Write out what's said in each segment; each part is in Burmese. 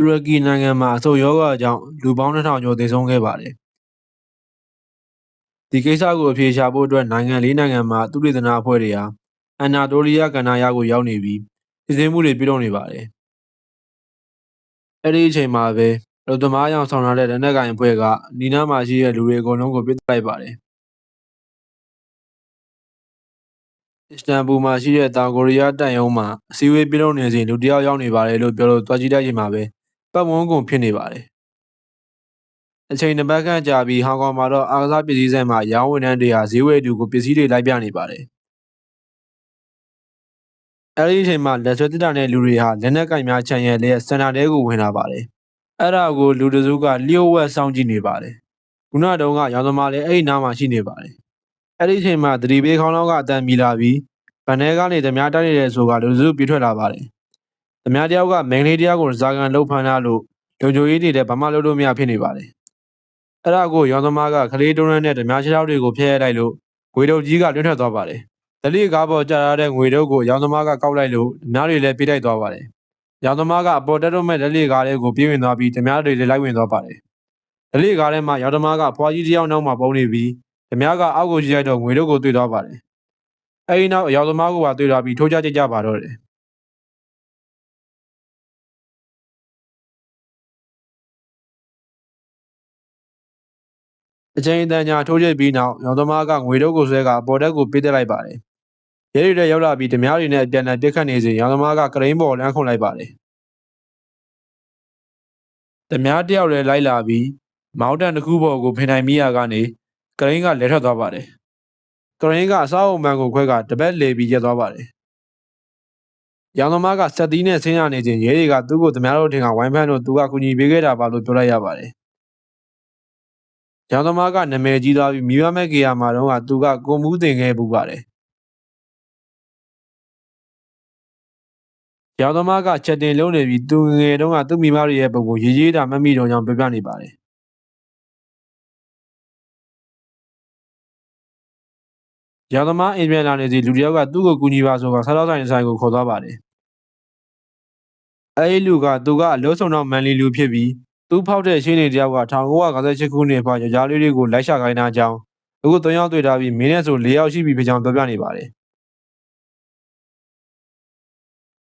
တူရကီနိုင်ငံမှာအဆုတ်ရောဂါကြောင့်လူပေါင်း2000ကျော်သေဆုံးခဲ့ပါတယ်။ဒီကိစ္စကိုအဖြေရှာဖို့အတွက်နိုင်ငံ၄နိုင်ငံမှာသုတေသနအဖွဲ့တွေဟာအန်နာတိုလီးယားကဏ္ဍရကိုရောက်နေပြီးစစ်ဆေးမှုတွေပြုလုပ်နေပါတယ်။အဲ့ဒီအချိန်မှာပဲအလုပ်သမားအယောင်ဆောင်ထားတဲ့လက်နက်ကိုင်အဖွဲ့ကနီးနားမှာရှိတဲ့လူတွေအကုန်လုံးကိုပစ်လိုက်ပါတယ်။အစ္စတန်ဘူမှာရှိတဲ့တောင်ကိုရီးယားတပ်ရုံးမှာအစည်းအဝေးပြုလုပ်နေစဉ်လူတစ်ယောက်ရောက်နေပါတယ်လို့ပြောလို့သွားကြည့်လိုက်ချိန်မှာပဲပတ်ဝန်းကုန်ဖြစ်နေပါတယ်။အချိန်တစ်ပတ်ခန့်ကြာပြီးဟောင်ကောင်မှာတော့အားကစားပစ္စည်းဆိုင်မှာရောင်းဝန်ထမ်းတွေဟာဈေးဝယ်သူကိုပစ္စည်းတွေလိုက်ပြနေပါတယ်။အဲဒီအချိန်မှာလက်ဆွဲတစ်တာနဲ့လူတွေဟာလက်နက်ကင်များခြံရံလျက်စင်တာတဲကိုဝင်လာပါတယ်။အဲ့ဒါကိုလူတစုကလျှို့ဝှက်စောင့်ကြည့်နေပါတယ်။ခုနတုန်းကရောင်သမားလည်းအဲ့ဒီနားမှာရှိနေပါတယ်။အဲ့ဒီအချိန်မှာသတိပေးခေါင်းလောင်းကအတန်မြည်လာပြီးဗန်ထဲကနေဓမြတိုက်နေတဲ့ဆိုကလူတစုပြေးထွက်လာပါတယ်။ဓမြတယောက်ကမိန်းကလေးတယောက်ကိုဇာကန်လှုပ်ဖမ်းထားလို့လုံခြုံရေးတွေလည်းဘာမှလုပ်လို့မရဖြစ်နေပါတယ်။အဲ့ဒါကိုရောင်သမားကခလေးတုံးနဲ့ဓမြခြေထောက်တွေကိုဖျက်ရိုက်လိုက်လို့ငွေတုပ်ကြီးကလွင့်ထွက်သွားပါတယ်။လက်လီကားပေါ်ကျထားတဲ့ငွေတုပ်ကိုရောင်သမားကကောက်လိုက်လို့ဓမြတွေလည်းပြေးတိုက်သွားပါတယ်။ရောင်သမားကအပေါ်တက်တော့မဲ့လက်လီကားလေးကိုပြေးဝင်သွားပြီးဓမြတွေလည်းလိုက်ဝင်သွားပါတယ်။လက်လီကားထဲမှာရောင်သမားကဖွားကြီးတယောက်နောက်မှာပုံနေပြီးဓမြကအောက်ကိုကြည့်လိုက်တော့ငွေတုပ်ကိုတွေ့သွားပါတယ်။အဲဒီနောက်အယောက်သမားကိုပါတွေ့သွားပြီးထိုးကြကြပါတော့တယ်။အချိန်အတန်ကြာထိုးကျပြီးနောက်ရောင်သမားကငွေတုပ်ကိုဆွဲကအပေါ်တက်ကိုပြေးတက်လိုက်ပါတယ်။ရဲတွေလည်းရောက်လာပြီးဓမြတွေနဲ့အပြန်အလှန်ပြစ်ခတ်နေစဉ်ရောင်သမားကကရိန်းပေါ်လမ်းခုန်လိုက်ပါတယ်။ဓမြတယောက်လည်းလိုက်လာပြီးမောင်းတန်တစ်ခုပေါ်ကိုဖင်ထိုင်မိရာကနေကရိန်းကလဲထွက်သွားပါတယ်။ကရိန်းကအစားအုံမှန်ကိုခွဲကတပတ်လေပြီးရက်သွားပါတယ်။ရောင်သမားကဆက်သီးနဲ့ဆင်းရနေစဉ်ရဲတွေကသူ့ကိုဓမြတို့ထင်ကဝိုင်းဖမ်းလို့သူကကူညီပေးခဲ့တာပါလို့ပြောလိုက်ရပါတယ်။ရောင်သမားကနာမည်ကြီးသွားပြီးမိဘမဲ့ကေယာမှာတော့သူကကိုမူးတင်ခဲ့ပူပါတယ်။ရောင်သမားကချက်တင်လုံးနေပြီးသူငယ်တုန်းကသူ့မိမတွေရဲ့ပုံကိုရေးရေးတာမှတ်မိတော့ကြောင်းပြောပြနေပါတယ်။ရောင်သမားအိမ်ပြန်လာနေစီလူတယောက်ကသူ့ကိုကူညီပါဆိုကစားတော့ဆိုင်ကိုခေါ်သွားပါတယ်။အဲဒီလူကသူကအလို့ဆုံတော့မန်လီလူဖြစ်ပြီးသူဖောက်တဲ့ရှင်းနေတယောက်က1958ခုနှစ်မှာယောက်ျားလေးတွေကိုလိုက်ရှာခိုင်းတာကြောင်းအခု3ယောက်တွေ့ထားပြီးမင်းနဲ့ဆို4ယောက်ရှိပြီဖြစ်ကြောင်းပြောပြနေပါတယ်။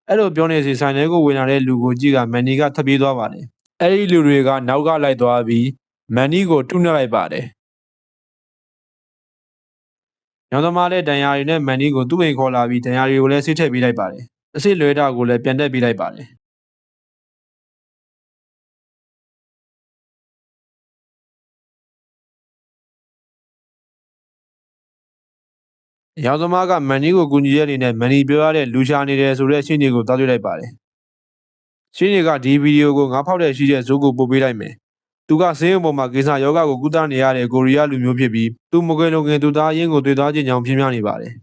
အဲ့လိုပြောနေစီဆိုင်ထဲကိုဝင်လာတဲ့လူကိုကြည့်ကမန်နီကထပ်ပြေးသွားပါတယ်။အဲ့ဒီလူတွေကနောက်ကလိုက်သွားပြီးမန်နီကိုထုနှက်လိုက်ပါတယ်။ညောင်သမားလည်းဒဏ်ရာတွေနဲ့မန်နီကိုသူ့အိမ်ခေါ်လာပြီးဒဏ်ရာတွေကိုလည်းဆေးထည့်ပေးလိုက်ပါတယ်။အစ်စ်လွဲတာကိုလည်းပြန်တက်ပေးလိုက်ပါတယ်။ရောင်သမားကမန်နီကိုကူညီတဲ့အနေနဲ့မန်နီပြောရတဲ့လူရှာနေတယ်ဆိုတဲ့ရှင်းတွေကိုတောက်တွေ့လိုက်ပါတယ်။ရှင်းတွေကဒီဗီဒီယိုကိုငါဖောက်တဲ့ရှိတဲ့ဇိုးကိုပို့ပေးလိုက်မယ်။သူကဆေးရုံပေါ်မှာကိစ္စယောဂကိုကုသနေရတဲ့ကိုရီးယားလူမျိုးဖြစ်ပြီးသူမကွယ်လွန်ခင်သူသားရင်းကိုတွေ့သွားခြင်းကြောင့်ပြင်းပြနေပါတယ်။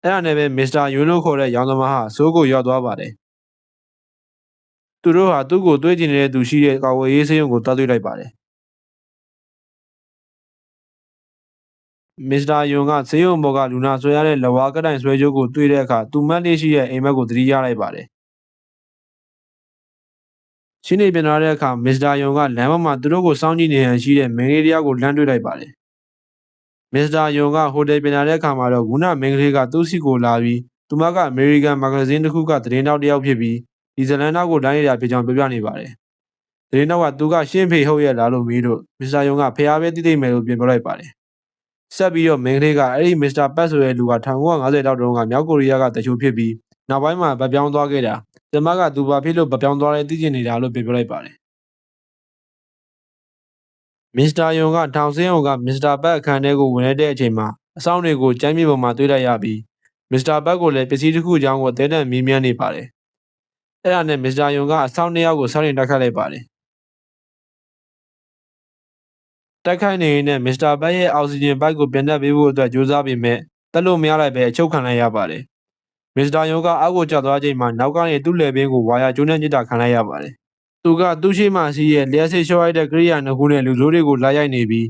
အဲ့ဒါနဲ့ပဲမစ္စတာယွန်းလို့ခေါ်တဲ့ရောင်သမားဟာဇိုးကိုရောက်သွားပါတယ်။သူတို့ဟာသူ့ကိုတွေးကျင်နေတဲ့သူရှိတဲ့ကာဝေးရေးဆေးရုံကိုတောက်တွေ့လိုက်ပါတယ်။မစ္စတာယွန်ကဆေးရုံပေါ်ကလူနာဆွဲရတဲ့လက်ဝါးကတိုင်ဆွဲကြိုးကိုတွေ့တဲ့အခါသူမတ်လေးရှိတဲ့အိမ်မက်ကိုသတိရလိုက်ပါတယ်။ရှင်းနေပြန်လာတဲ့အခါမစ္စတာယွန်ကလမ်းပေါ်မှာသူတို့ကိုစောင့်ကြည့်နေရန်ရှိတဲ့မင်းကလေးတယောက်ကိုလှမ်းတွေ့လိုက်ပါတယ်။မစ္စတာယွန်ကဟိုတယ်ပြန်လာတဲ့အခါမှာတော့ခုနမင်းကလေးကသူ့စီကိုလာပြီးသူမကအမေရိကန်မာဂဇင်းတစ်ခုကသတင်းတောက်တယောက်ဖြစ်ပြီးဒီဇလန်နောက်ကိုတိုင်းနေတာဖြစ်ကြောင်းပြောပြနေပါတယ်။သတင်းတောက်ကသူကရှင်းဖေဟုတ်ရဲ့လားလို့မေးလို့မစ္စတာယွန်ကဖျားပဲသိသိမယ်လို့ပြန်ပြောလိုက်ပါတယ်။ဆက်ပြီးတော့မင်းကလေးကအဲ့ဒီမစ္စတာပတ်ဆိုတဲ့လူက1950တောက်တုန်းကမြောက်ကိုရီးယားကတချို့ဖြစ်ပြီးနောက်ပိုင်းမှာဗပြောင်းသွားခဲ့တာကျမကသူဘာဖြစ်လို့ဗပြောင်းသွားလဲသိချင်နေတာလို့ပြောလိုက်ပါတယ်မစ္စတာယွန်ကထောင်စင်းအောင်ကမစ္စတာပတ်အခန်းထဲကိုဝင်လိုက်တဲ့အချိန်မှာအဆောင်တွေကိုကျမ်းမြေပေါ်မှာတွေ့လိုက်ရပြီးမစ္စတာပတ်ကိုလည်းပစ္စည်းတစ်ခုအကြောင်းကိုအသေးတန်မြင်းမြန်းနေပါတယ်အဲ့ဒါနဲ့မစ္စတာယွန်ကအဆောင်2ယောက်ကိုစောင့်နေတိုက်ခိုက်လိုက်ပါတယ်တိုက်ခိုက်နေရင်မစ္စတာဘတ်ရဲ့အောက်ဆီဂျင်ပိုက်ကိုပြန်တက်ပေးဖို့အတွက်ကြိုးစားပေမဲ့တက်လို့မရလိုက်ပဲအချုပ်ခံလိုက်ရပါတယ်။မစ္စတာယုံကအောက်ကိုကျသွားချိန်မှာနောက်ကနေသူ့လယ်ပင်ကိုဝါယာကျိုးနဲ့ညစ်တာခံလိုက်ရပါတယ်။သူကသူ့ရှိမှရှိရဲ့လျှက်စစ်ရှော့ရိုက်တဲ့ကိရိယာနှစ်ခုနဲ့လူဆိုးတွေကိုလာရိုက်နေပြီး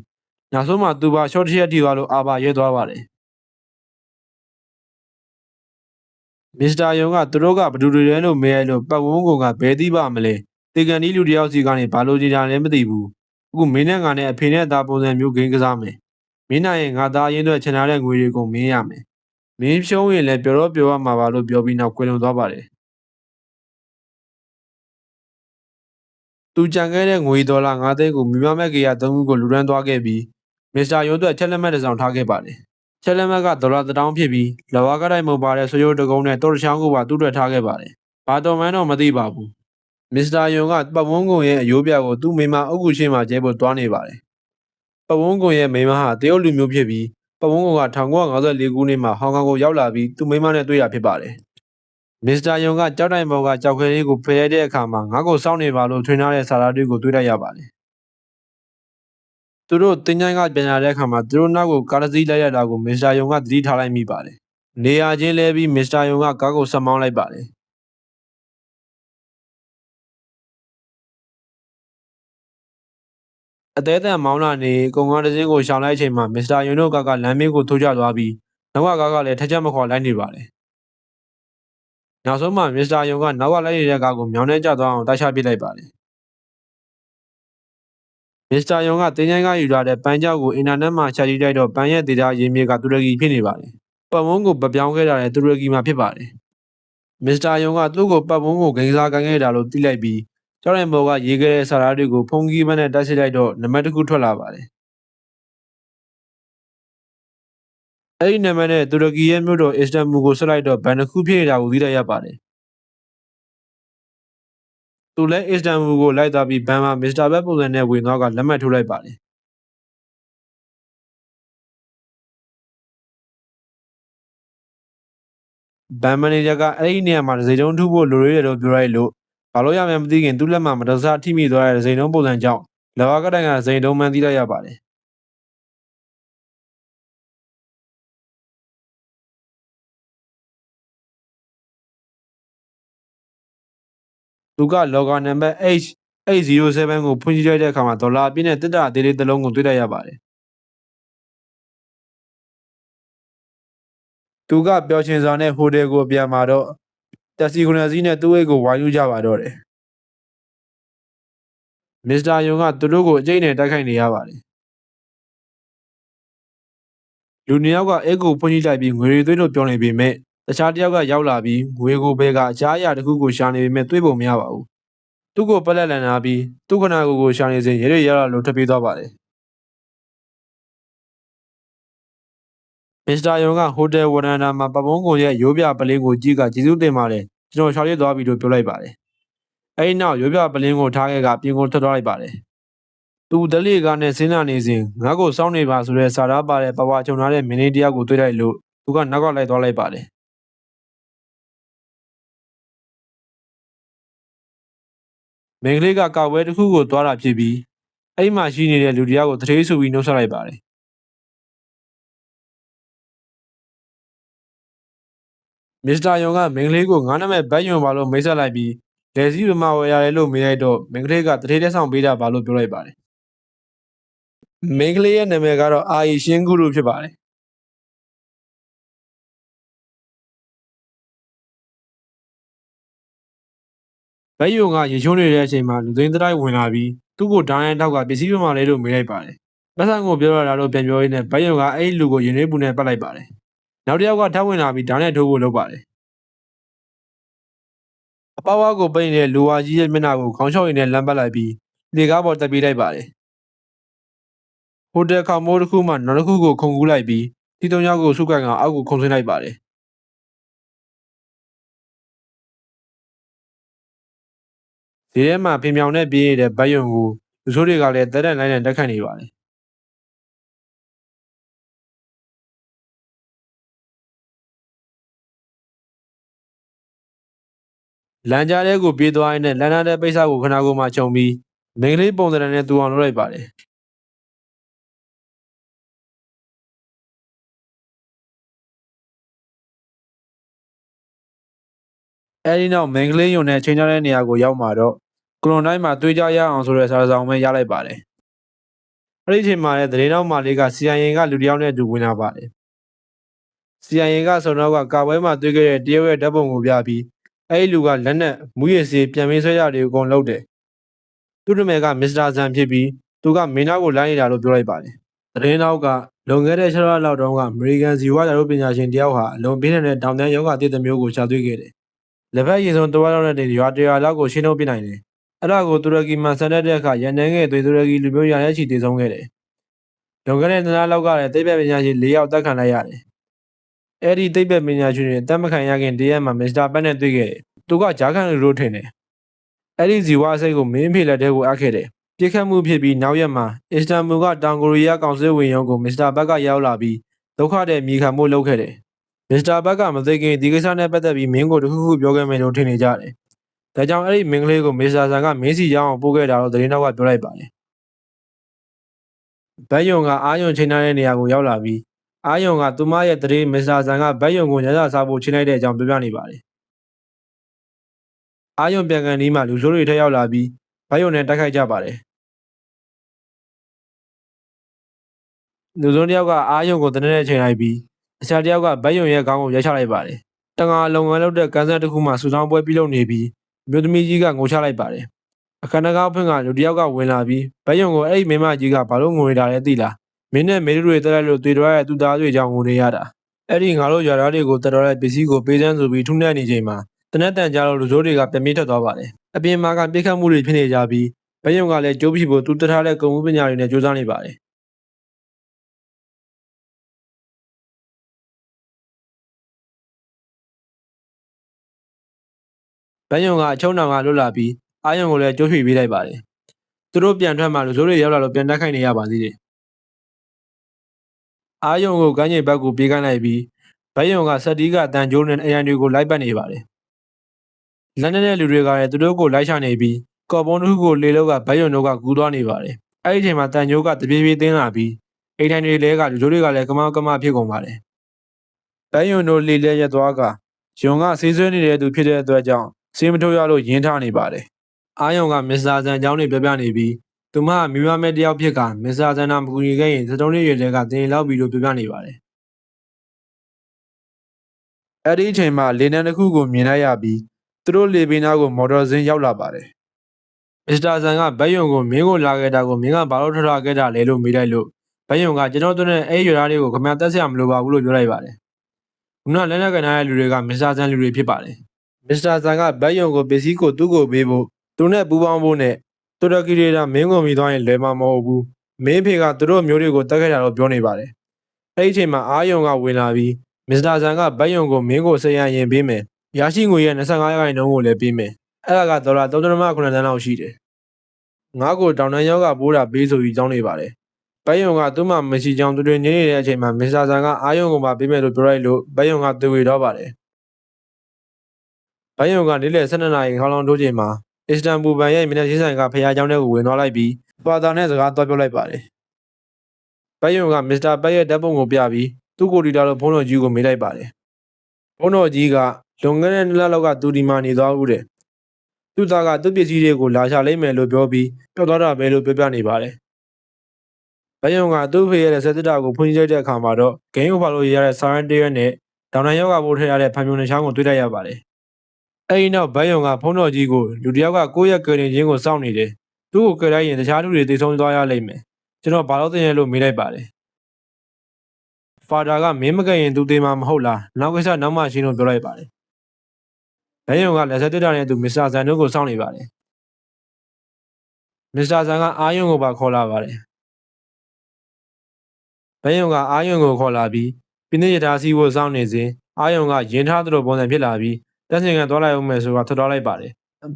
နောက်ဆုံးမှာသူပါရှော့တစ်ရက်ထိသွားလို့အာဘာရဲသွားပါတယ်။ မစ္စတာယုံကသူတို့ကဘယ်သူတွေလဲလို့မေးရလို့ပတ်ဝန်းကုန်ကဘယ်သိပါမလဲတေကန်ဒီလူတယောက်စီကနေဘာလို့ကြည်တာလဲမသိဘူးအခုမင်းနဲ့ငါနဲ့အဖေနဲ့သားပုံစံမျိုးဂိမ်းကစားမယ်မင်းနိုင်ရင်ငါသားရင်းအတွက်ချင်ထားတဲ့ငွေတွေကိုမင်းရမယ်မင်းဖြုံးရင်လည်းပျော်တော့ပျော်ရမှာပါလို့ပြောပြီးနောက်ကွယ်လွန်သွားပါတယ်သူကြံခဲ့တဲ့ငွေဒေါ်လာ9သိန်းကိုမိမမဲ့ကေရ3ခုကိုလူရန်သွားခဲ့ပြီးမစ္စတာယုံအတွက်ချက်လက်မှတ်တစ်စောင်ထားခဲ့ပါတယ်ချက်လက်မှတ်ကဒေါ်လာ1000ဖြစ်ပြီးလဝကတိုင်းမှာပါတဲ့ဆွေရိုးတကုံးနဲ့တော်တချောင်းကိုပါတူးထွက်ထားခဲ့ပါတယ်ဘာတော်မှန်းတော့မသိပါဘူးမစ္စတာယုံကပတ်ဝန်းကုန်ရဲ့အယိုးပြကိုသူ့မိမအုပ်ကူရှင်းမှာကျဲဖို့တွားနေပါတယ်ပတ်ဝန်းကုန်ရဲ့မိမဟာတရုတ်လူမျိုးဖြစ်ပြီးပတ်ဝန်းကုန်က1954ခုနှစ်မှာဟောင်ကောင်ကိုရောက်လာပြီးသူ့မိမနဲ့တွေ့တာဖြစ်ပါတယ်မစ္စတာယုံကကြောက်တိုင်ပေါ်ကကြောက်ခဲလေးကိုဖယ်ရတဲ့အခါမှာငါ့ကိုစောင့်နေပါလို့ထွင်ထားတဲ့စာသားတွေကိုတွေ့လိုက်ရပါတယ်သူတို့တင်းချိုင်းကပြန်လာတဲ့အခါမှာသူတို့နောက်ကိုကားတစ်စီးလိုက်ရတာကိုမစ္စတာယုံကသတိထားလိုက်မိပါတယ်နေရာချင်းလဲပြီးမစ္စတာယုံကကားကိုဆက်မောင်းလိုက်ပါတယ်အသေးအံမောင်းလာနေကုန်ကားတစ်စင်းကိုရှောင်လိုက်ချိန်မှာမစ္စတာယုံတို့ကလမ်းမေးကိုထိုးကျသွားပြီးနောက်ကကားကလည်းထက်ချက်မခေါ်လိုက်နေပါတယ်နောက်ဆုံးမှာမစ္စတာယုံကနောက်ကလိုက်နေတဲ့ကားကိုမြောင်းနှဲကျသွားအောင်တိုက်ချပစ်လိုက်ပါတယ်မစ္စတာယုံကတင်းချိုင်းကယူလာတဲ့ပန်းကြောက်ကိုအင်တာနက်မှာရှာကြည့်လိုက်တော့ပန်းရဲ့ဒေတာရင်းမြစ်ကတူရကီဖြစ်နေပါတယ်ပတ်ဝန်းကိုပပြောင်းခဲ့တာလည်းတူရကီမှာဖြစ်ပါတယ်မစ္စတာယုံကသူ့ကိုပတ်ဝန်းကိုဂိမ်းစားကန်ခဲ့တာလို့သိလိုက်ပြီးကျောင်းတိုင်ဘော်ကရေးခဲ့တဲ့စာသားတွေကိုဖုန်းကြီးမနဲ့တိုက်စစ်လိုက်တော့နံပါတ်တစ်ခုထွက်လာပါတယ်အဲ့ဒီနံပါတ်နဲ့တူရကီရဲ့မြို့တော်အစ္စတန်ဘူကိုဆက်လိုက်တော့ဘန်တစ်ခုဖြစ်နေတာကိုသိလိုက်ရပါတယ်သူလည်းအစ္စတန်ဘူကိုလိုက်သွားပြီးဘန်မှာမစ္စတာဘက်ပုံစံနဲ့ဝင်သွားကလက်မှတ်ထိုးလိုက်ပါတယ်ဘန်မန်နေဂျာကအဲ့ဒီနေရာမှာဒစိတုံးထုဖို့လိုရတယ်လို့ပြောလိုက်လို့ဘာလို့ရမှန်းမသိခင်သူ့လက်မှာမတဆထိမိသွားတဲ့ဒစိတုံးပုံစံကြောင့်လဝကတိုင်ကဒစိတုံးမှန်းသိလိုက်ရပါတယ်သူကလော်ဂါနံပါတ် H807 ကိုဖွင့်ကြည့်လိုက်တဲ့အခါမှာဒေါ်လာအပြည့်နဲ့တစ်တာအသေးလေးတစ်လုံးကိုတွေ့လိုက်ရပါတယ်သူကပျော်ချင်စွာနဲ့ဟိုတယ်ကိုပြန်มาတော့တက်စီ9စီးနဲ့သူ့အိတ်ကိုဝိုင်းလူကြပါတော့တယ်မစ္စတာယုံကသူတို့ကိုအကျိတ်နဲ့တိုက်ခိုက်နေရပါတယ်လူနှစ်ယောက်ကအိတ်ကိုဖွင့်ကြည့်လိုက်ပြီးငွေတွေသွင်းလို့ပြောနေပေမဲ့တခြားတစ်ယောက်ကရောက်လာပြီးငွေကိုဘဲကအခြားအရာတစ်ခုကိုရှာနေပေမဲ့တွေးပုံမရပါဘူးသူ့ကိုပက်လက်လန်လာပြီးသူ့ခနာကိုရှာနေစဉ်ရဲတွေရောက်လာလို့ထပ်ပြေးသွားပါတယ်မစ္စတာယုံကဟိုတယ်ဝရန်ဒါမှာပပုံးကုန်ရဲ့ရိုးပြပလင်းကိုကြည့်ကကျေးဇူးတင်ပါတယ်ကျွန်တော်ရှောင်ရစ်သွားပြီလို့ပြောလိုက်ပါတယ်အဲဒီနောက်ရိုးပြပလင်းကိုထားခဲ့ကပြင်ကိုထွက်သွားလိုက်ပါတယ်သူဒလိကားနဲ့ဆင်းလာနေစဉ်ငါ့ကိုစောင်းနေပါဆိုတဲ့စာသားပါတဲ့ပဝါချုံထားတဲ့မင်းလေးတယောက်ကိုတွေ့လိုက်လို့သူကနောက်ကလိုက်သွားလိုက်ပါတယ်မင်္ဂလေးကကောက်ဝဲတစ်ခုကိုသွားတာဖြစ်ပြီးအဲ့မှာရှိနေတဲ့လူတယောက်ကိုတထေးဆူပြီးနှုတ်ဆက်လိုက်ပါတယ်မစ္စတာယုံကမင်္ဂလေးကိုငါးနာမည်ဘတ်ယွန်ပါလို့မိတ်ဆက်လိုက်ပြီးလက်စည်းပမာဝယ်ရတယ်လို့မေးလိုက်တော့မင်္ဂလေးကတထေးတက်ဆောင်ပေးတာပါလို့ပြောလိုက်ပါတယ်မင်္ဂလေးရဲ့နာမည်ကတော့အာရီရှင်းကုလို့ဖြစ်ပါတယ်ဘတ်ယွန်ကရေချိုးနေတဲ့အချိန်မှာလူသိန်းတိုက်ဝင်လာပြီးသူ့ကိုဓာတ်ရိုင်းထောက်ကပစ္စည်းပမာလဲလို့မေးလိုက်ပါတယ်ပတ်စံကိုပြောရတာလို့ပြန်ပြောရင်းနဲ့ဘတ်ယွန်ကအဲ့ဒီလူကိုရင်နှွေးပူနဲ့ပတ်လိုက်ပါတယ်နောက်တစ်ယောက်ကထပ်ဝင်လာပြီးဓာတ်နဲ့ထိုးဖို့လုပ်ပါတယ်အပေါဝါကိုပိတ်နေတဲ့လူဝါကြီးရဲ့မျက်နှာကိုခေါင်းလျှောက်ရည်နဲ့လမ်းပတ်လိုက်ပြီးလေကားပေါ်တက်ပြေးလိုက်ပါတယ်ဟိုတယ်ခေါမိုးတစ်ခုမှနောက်တစ်ခုကိုခုန်ကူးလိုက်ပြီးတီတုံယောက်ကိုစုကင်ကအောက်ကိုခုန်ဆင်းလိုက်ပါတယ်ဈေးထဲမှာဖင်မြောင်နဲ့ပြေးနေတဲ့ဘတ်ယွန်ကိုလူဆိုးတွေကလည်းတက်တက်လိုက်နဲ့တက်ခတ်နေပါတယ်လမ်းကြားထဲကိုပြေးသွားရင်းနဲ့လမ်းသားတဲ့ပိတ်စာကိုခနာကိုမှခြုံပြီးမင်္ဂလေးပုံစံနဲ့တူအောင်လုပ်လိုက်ပါတယ်အဲဒီနောက်မင်္ဂလေးယုံနဲ့ချိန်ထားတဲ့နေရာကိုရောက်မှာတော့ကလွန်တိုင်းမှာတွေးကြရအောင်ဆိုတဲ့စာဆောင်ပဲရလိုက်ပါတယ်အဲ့ဒီအချိန်မှာလည်းသတင်းတော်မာလေးကစီယန်ရင်ကလူတစ်ယောက်နဲ့အတူဝင်လာပါတယ် CIA ကစုံတော့ကကာပွဲမှာတွေ့ခဲ့တဲ့တရုတ်ရဲ့ဓာတ်ပုံကိုပြပြီးအဲ့ဒီလူကလက်နက်မူရည်စီပြန်ပေးဆွဲရတွေကိုအကုန်လုပ်တယ်သူ့နာမည်ကမစ္စတာဇန်ဖြစ်ပြီးသူကမင်းသားကိုလိုက်နေတာလို့ပြောလိုက်ပါတယ်သတင်းနောက်ကလွန်ခဲ့တဲ့6လလောက်တုန်းကအမေရိကန်ဇီဝဓာတ်ပညာရှင်တယောက်ဟာအလွန်ပြင်းထန်တဲ့တောင်တန်းယောဂတစ်တစ်မျိုးကိုရှာတွေ့ခဲ့တယ်လက်ဖက်ရည်စုံတဝက်လောက်နဲ့ရွာတရာလောက်ကိုရှင်းထုတ်ပြနိုင်တယ်အဲ့ဒါကိုတူရကီမှာဆန်တဲ့အခါရန်နှန်းငယ်သွေးတူရကီလူမျိုးရတဲ့ချီတည်ဆုံးခဲ့တယ်လွန်ခဲ့တဲ့2လလောက်ကလည်းသိပ္ပံပညာရှင်4ယောက်တက်ခံလိုက်ရတယ်အဲ့ဒီသိပ္ပံပညာရှင်တွေအသက်မခံရခင်တရက်မှာမစ္စတာပတ်နဲ့တွေ့ခဲ့တယ်သူကဂျားကန်လူလို့ထင်တယ်အဲ့ဒီဇီဝအစိတ်ကိုမင်းဖေလက်ထဲကိုအပ်ခဲ့တယ်ပြစ်ခတ်မှုဖြစ်ပြီးနောက်ရက်မှာအစ္စတန်ဘူကတောင်ကိုရီးယားကောင်စစ်ဝင်ရုံးကိုမစ္စတာဘက်ကရောက်လာပြီးဒုက္ခတဲ့မြေခံမှုလုပ်ခဲ့တယ်မစ္စတာဘက်ကမသိခင်ဒီကိစ္စနဲ့ပတ်သက်ပြီးမင်းကိုတခုခုပြောခဲ့မယ်လို့ထင်နေကြတယ်ဒါကြောင့်အဲ့ဒီမင်းကလေးကိုမစ္စတာဆန်ကမင်းစီကြောင်းအောင်ပို့ခဲ့တာလို့သတင်းတော့ကပြောလိုက်ပါတယ်ဘက်ယုံကအာယုံချိန်ထားတဲ့နေရာကိုရောက်လာပြီးအာယုံကသူမရဲ့တရေမစ္စတာဆန်ကဘက်ယုံကိုညစာစားဖို့ချိန်လိုက်တဲ့အကြောင်းပြောပြနေပါတယ်အာယုံပြန်ကန်ဒီမှာလူဆိုးတွေထက်ရောက်လာပြီးဘက်ယုံနဲ့တိုက်ခိုက်ကြပါတယ်လူစုံတယောက်ကအာယုံကိုတနက်နဲ့ချိန်လိုက်ပြီးအခြားတယောက်ကဘက်ယုံရဲ့ခေါင်းကိုရိုက်ချလိုက်ပါတယ်တငါလုံငန်းလုပ်တဲ့ကန်ဆယ်တစ်ခုမှဆူဆောင်းပွဲပြုလုပ်နေပြီးမြို့သမီးကြီးကငိုချလိုက်ပါတယ်အခမ်းအနားဖွင့်ကလူတယောက်ကဝင်လာပြီးဘက်ယုံကိုအဲ့ဒီမိမကြီးကဘာလို့ငိုနေတာလဲသိလားမင်းနဲ့မေတို့တွေတက်လိုက်လို့တွေ့တော့ရဲ့သူသားတွေကြောင့်ငိုနေရတာအဲ့ဒီငါတို့ရွာသားတွေကိုတက်တော့တဲ့ပစ္စည်းကိုပေးစမ်းဆိုပြီးထုနှက်နေချိန်မှာတနက်တန်ကြလို့လူစိုးတွေကပြင်းပြထွက်သွားပါတယ်အပြင်မှာကပြစ်ခတ်မှုတွေဖြစ်နေကြပြီးဘက်ယုံကလည်းကြိုးပြဖို့သူတထားတဲ့ကုံမှုပညာတွေနဲ့ကြိုးစားနေပါတယ်ဘက်ယုံကအချုံနောင်ကလွတ်လာပြီးအာယုံကိုလည်းကြိုးဖြီပေးလိုက်ပါတယ်သူတို့ပြန်ထွက်မှလူစိုးတွေရောက်လာလို့ပြန်တက်ခိုက်နေရပါသေးတယ်အာယုံကိုကမ်းခြေဘက်ကိုပြေးခိုင်းလိုက်ပြီးဘက်ယုံကစက်တီးကတန်ကြိုးနဲ့အရန်တွေကိုလိုက်ပတ်နေပါတယ်လက်နဲ့လူတွေကလည်းသူတို့ကိုလိုက်ချနေပြီးကော်ပုံးတစ်ခုကိုလေလောက်ကဘက်ယုံတို့ကကူးသွားနေပါတယ်အဲ့ဒီချိန်မှာတန်ကြိုးကတပြေးပြေးတင်းလာပြီးအိမ်တိုင်းတွေလဲကလူစိုးတွေကလည်းကမောက်ကမဖြစ်ကုန်ပါတယ်ဘက်ယုံတို့လေလဲရက်သွားကယုံကဆေးဆွဲနေတဲ့သူဖြစ်တဲ့အတွက်ကြောင့်ဆေးမထုတ်ရလို့ရင်းထားနေပါတယ်အာယုံကမစ္စတာဇန်ကျောင်းတွေပြောပြနေပြီးသူမမိမမဲတယောက်ဖြစ်ကမစ္စတာဇန်နာမကူညီခဲ့ရင်သတုံးလေးရွယ်တွေကတင်လောက်ပြီးလို့ပြောပြနေပါတယ်အဲ့ဒီအချိန်မှာလေနံတစ်ခုကိုမြင်လိုက်ရပြီးသူတို့လေဘေးနားကိုမော်တော်စင်းရောက်လာပါတယ်မစ္စတာဇန်ကဘက်ယုံကိုမင်းကိုလာခဲ့တာကိုမင်းကဘာလို့ထွက်ခဲ့တာလဲလို့မေးလိုက်လို့ဘက်ယုံကကျွန်တော်တို့နဲ့အဲ့ရွာသားတွေကိုခမရတက်ဆရာမလိုပါဘူးလို့ပြောလိုက်ပါတယ်ခုနလက်နက်ကန်ထားတဲ့လူတွေကမစ္စတာဇန်လူတွေဖြစ်ပါတယ်မစ္စတာဇန်ကဘက်ယုံကိုပစ္စည်းကိုသူ့ကိုပေးဖို့သူနဲ့ပူးပေါင်းဖို့နဲ့တူရကီတွေကမင်းကိုမိသွားရင်လွယ်မှာမဟုတ်ဘူးမင်းဖေကသူတို့မျိုးတွေကိုတက်ခဲ့တာလို့ပြောနေပါတယ်အဲ့ဒီအချိန်မှာအာယုံကဝင်လာပြီးမစ္စတာဇန်ကဘက်ယုံကိုမင်းကိုဆရာရင်ပေးမယ်ရရှိငွေရဲ့25%ကိုလည်းပေးမယ်အဲ့ဒါကဒေါ်လာ3.9 တန်းလောက်ရှိတယ်ငါ့ကိုတောင်တန်းယောဂပိုးတာပေးဆိုပြီးကြောင်းနေပါတယ်ဘက်ယုံကသူ့မှာမရှိကြောင်းသူတွေညနေတဲ့အချိန်မှာမစ္စတာဇန်ကအာယုံကိုပါပေးမယ်လို့ပြောလိုက်လို့ဘက်ယုံကသူဝေတော့ပါတယ်ဘက်ယုံကနေ့လယ်12နာရီခေါင်းလောင်းထိုးချိန်မှာအစ္စတန်ဘူဘန်ရဲ့မျက်နှာချင်းဆိုင်ကဖျားเจ้าတွေကိုဝင်သွားလိုက်ပြီးပါတာနဲ့စကားသွားပြောလိုက်ပါတယ်ဘက်ယုံကမစ္စတာဘက်ရဲ့ဓာတ်ပုံကိုပြပြီးသူ့ကိုတီတာလို့ဖုန်းတော်ကြီးကိုမေးလိုက်ပါတယ်ဖုန်းတော်ကြီးကလွန်ခဲ့တဲ့2လလောက်ကသူဒီမှာနေသွားဦးတယ်သူ့သားကသူ့ပစ္စည်းတွေကိုလာချလိမ့်မယ်လို့ပြောပြီးပျောက်သွားတာပဲလို့ပြောပြနေပါတယ်ဘက်ယုံကသူ့ဖေရဲ့ဆက်စစ်တာကိုဖွင့်ကြည့်တဲ့အခါမှာတော့ဂိမ်းကိုပါလို့ရတဲ့စာရန်တရက်နဲ့ဒေါင်နန်ယောဂပိုးထည့်ရတဲ့ဖန်မြုံနှချောင်းကိုတွေ့လိုက်ရပါတယ်အဲဒီနောက်ဘက်ယုံကဖုန်းတော်ကြီးကိုလူတယောက်ကကိုယ့်ရဲ့ကယ်တင်ခြင်းကိုစောင့်နေတယ်သူ့ကိုကယ်လိုက်ရင်တခြားလူတွေသိဆုံးသွားရလိမ့်မယ်ကျွန်တော်ဘာလို့တင်ရလို့မေးလိုက်ပါတယ်ဖာဒါကမင်းမကယ်ရင်သူသေးမှာမဟုတ်လားနောက်ကိစ္စနောက်မှရှင်းလို့ပြောလိုက်ပါတယ်ဘက်ယုံကလက်ဆက်တက်တာနဲ့သူမစ္စတာဇန်တို့ကိုစောင့်နေပါတယ်မစ္စတာဇန်ကအာယုံကိုပါခေါ်လာပါတယ်ဘက်ယုံကအာယုံကိုခေါ်လာပြီးပြင်းရထားစီးဖို့စောင့်နေစဉ်အာယုံကရင်ထားသလိုပုံစံဖြစ်လာပြီးတက်စင်ကန်သွားလိုက်အောင်မယ်ဆိုတာထွက်သွားလိုက်ပါတယ်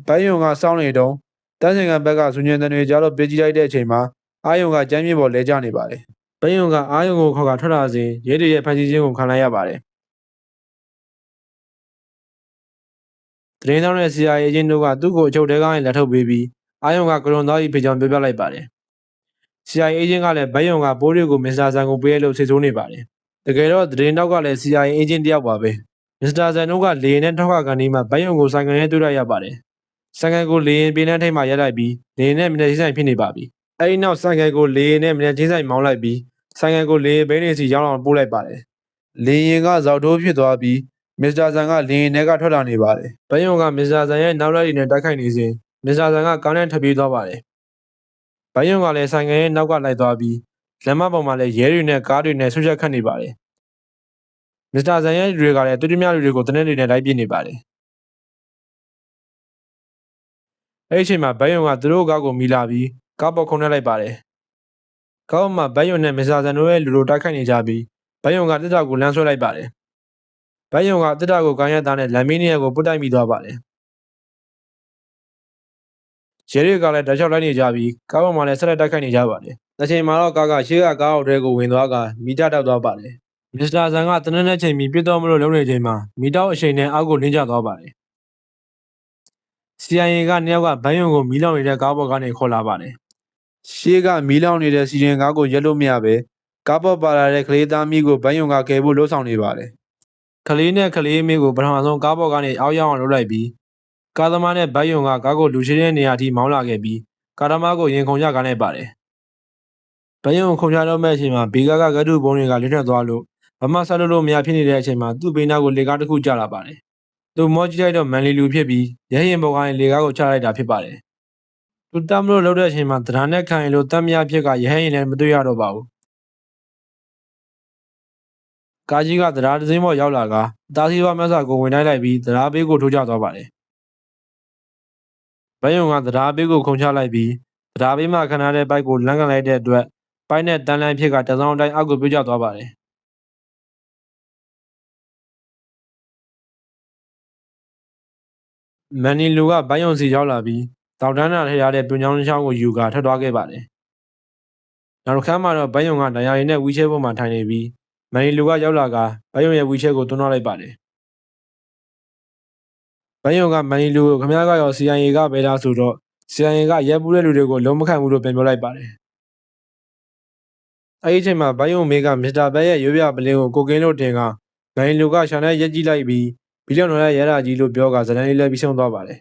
ဘက်ယုံကစောင့်နေတော့တက်စင်ကန်ဘက်ကဇူညင်တန်တွေကြားလို့ပြေးကြည့်လိုက်တဲ့အချိန်မှာအာယုံကကျမ်းမြေပေါ်လဲကျနေပါတယ်ဘက်ယုံကအာယုံကိုခေါ်ကထွက်လာစဉ်ရဲတွေရဲ့ဖန်ဆီးခြင်းကိုခံလိုက်ရပါတယ်သတင်းတောင်းတဲ့ CIA အချင်းတို့ကသူ့ကိုအချုပ်ထဲကနေလက်ထုတ်ပေးပြီးအာယုံကကရုံသားကြီးဖေချောင်းပြောပြလိုက်ပါတယ် CIA အချင်းကလည်းဘက်ယုံကပိုးတွေကိုမစ္စတာဇန်ကိုပေးရလို့ဆိတ်ဆိုးနေပါတယ်တကယ်တော့သတင်းတောက်ကလည်း CIA အချင်းတယောက်ပါပဲမစ္စတာဇန်တို့ကလေရင်နဲ့ထောက်ကကန်ဒီမှာဘက်ယုံကိုဆိုင်ကန်နဲ့တွေ့လိုက်ရပါတယ်ဆိုင်ကန်ကိုလေရင်ပြင်းတဲ့ထိပ်မှာရက်လိုက်ပြီးလေရင်နဲ့မျက်နှာချင်းဆိုင်ဖြစ်နေပါပြီအဲဒီနောက်ဆိုင်ကန်ကိုလေရင်နဲ့မျက်နှာချင်းဆိုင်မောင်းလိုက်ပြီးဆိုင်ကန်ကိုလေရင်ဘဲနေစီရောက်အောင်ပို့လိုက်ပါတယ် လင်းရင်ကဇောက်ထိုးဖြစ်သွားပြီးမစ္စတာဆန်ကလင်းရင်ထဲကထွက်လာနေပါတယ်။ဘိုင်းယုံကမစ္စတာဆန်ရဲ့နောက်လိုက်တွေနဲ့တိုက်ခိုက်နေစဉ်မစ္စတာဆန်ကကားနဲ့ထပ်ပြေးသွားပါတယ်။ဘိုင်းယုံကလည်းဆိုင်ငယ်ရဲ့နောက်ကလိုက်သွားပြီးလမ်းမပေါ်မှာလည်းရဲတွေနဲ့ကားတွေနဲ့ဆွတ်ချက်ခတ်နေပါတယ်။မစ္စတာဆန်ရဲ့လူတွေကလည်းတူတူမြလူတွေကိုတနက်တွေနဲ့လိုက်ပြနေပါတယ်။အဲ့ဒီအချိန်မှာဘိုင်းယုံကသူတို့ကားကိုမိလာပြီးကားပေါ်ခုန်နှက်လိုက်ပါတယ်။ကားပေါ်မှာဘိုင်းယုံနဲ့မစ္စတာဆန်တို့ရဲ့လူတို့တိုက်ခိုက်နေကြပြီးဘိုင်းယုံကတစ်တာကိုလမ်းဆွဲလိုက်ပါတယ်။ဘိုင်းယုံကတစ်တာကိုကိုင်းရသားနဲ့လမ်းမင်းရဲ့ကိုပုတ်တိုက်မိသွားပါတယ်။ရဲတွေကလည်းဓာတ်ချောက်လိုက်နေကြပြီးကားပေါ်မှာလည်းဆက်လက်တိုက်ခိုက်နေကြပါတယ်။တစ်ချိန်မှာတော့ကားကရှေ့ကကားအောက်ထဲကိုဝင်သွားကမီတာတောက်သွားပါတယ်။မစ္စတာဆန်ကတနက်နဲ့ချိန်ပြီးပြစ်တော့မလို့လုံးနေချိန်မှာမီတာအရှိန်နဲ့အောက်ကိုနှင်းကျသွားပါတယ်။ CIA ကနှစ်ယောက်ကဘိုင်းယုံကိုမီးလောင်နေတဲ့ကားပေါ်ကနေခေါ်လာပါတယ်။ရှေ့ကမီးလောင်နေတဲ့စီရင်ကားကိုရက်လို့မရပဲကားပေါ်ပါလာတဲ့ကလေးသားမီးကိုဘိုင်းယုံကကယ်ဖို့လှုံ့ဆော်နေပါတယ်။ကလေးနဲ့ကလေးမင်းကိုပထမဆုံးကားပေါ်ကနေအောက်ရောက်အောင်လုပ်လိုက်ပြီးကားသမားနဲ့ဘိုင်းယုံကကားကိုလူရှိတဲ့နေရာထိမောင်းလာခဲ့ပြီးကားသမားကိုရင်ခုန်ချကားလိုက်ပါတယ်။ဘိုင်းယုံခုန်ချတော့မဲ့အချိန်မှာဘေကားကကတူဘုံတွေကလွတ်ထွက်သွားလို့ဘာမှဆက်လို့မရဖြစ်နေတဲ့အချိန်မှာသူ့ဘေးနားကိုလေကားတစ်ခုကျလာပါတယ်။သူမောကြည့်လိုက်တော့မန်လီလူဖြစ်ပြီးရဲရင်ပေါ်ကနေလေကားကိုချလိုက်တာဖြစ်ပါတယ်။သူတမ်းမလို့လှုပ်တဲ့အချိန်မှာတရားနဲ့ခံရင်လို့တမ်းမရဖြစ်ကရဲရင်လည်းမတွေ့ရတော့ပါဘူး။ကားကြီးကတရားတစ်စင်းပေါ်ရောက်လာကတားစီဝါမဆာကိုဝင်တိုက်လိုက်ပြီးတရားဘေးကိုထိုးကျသွားပါတယ်။ဘိုင်းယုံကတရားဘေးကိုခုန်ချလိုက်ပြီးတရားဘေးမှာခဏတဲ့ဘိုက်ကိုလမ်းကန်လိုက်တဲ့အတွက်ဘိုက်နဲ့တန်းလန်းဖြစ်ကတစောင်းတိုင်းအောက်ကိုပြုတ်ကျသွားပါတယ်။မန်နီလူကဘိုင်းယုံစီရောက်လာပြီးတောက်တန်းနာထရတဲ့ပြုံချောင်းချောင်းကိုယူကာထွက်သွားခဲ့ပါတယ်။နောက်တစ်ခါမှတော့ဘိုင်းယုံကဒဏ်ရာရည်နဲ့ဝီချဲပေါ်မှာထိုင်နေပြီးမန်နီလူကရောက်လာကဘိုင်းယုံရဲ့ဝီချဲကိုတွန်းလိုက်ပါတယ်။ဘိုင်းယုံကမန်နီလူကိုခမရကရော CIA ကပဲလားဆိုတော့ CIA ကရဲပူးတဲ့လူတွေကိုလုံးမခံဘူးလို့ပြန်ပြောလိုက်ပါတယ်။အဲဒီအချိန်မှာဘိုင်းယုံမေးကမစ္စတာဘက်ရဲ့ရွေးပြပလင်းကိုကိုကင်းလို့တင်ကမန်နီလူကရှာနဲ့ရက်ကြည့်လိုက်ပြီးဘီလီယံဒေါ်လာရရကြီးလို့ပြောကဇလန်လေးလည်းပြီးဆုံးသွားပါတယ်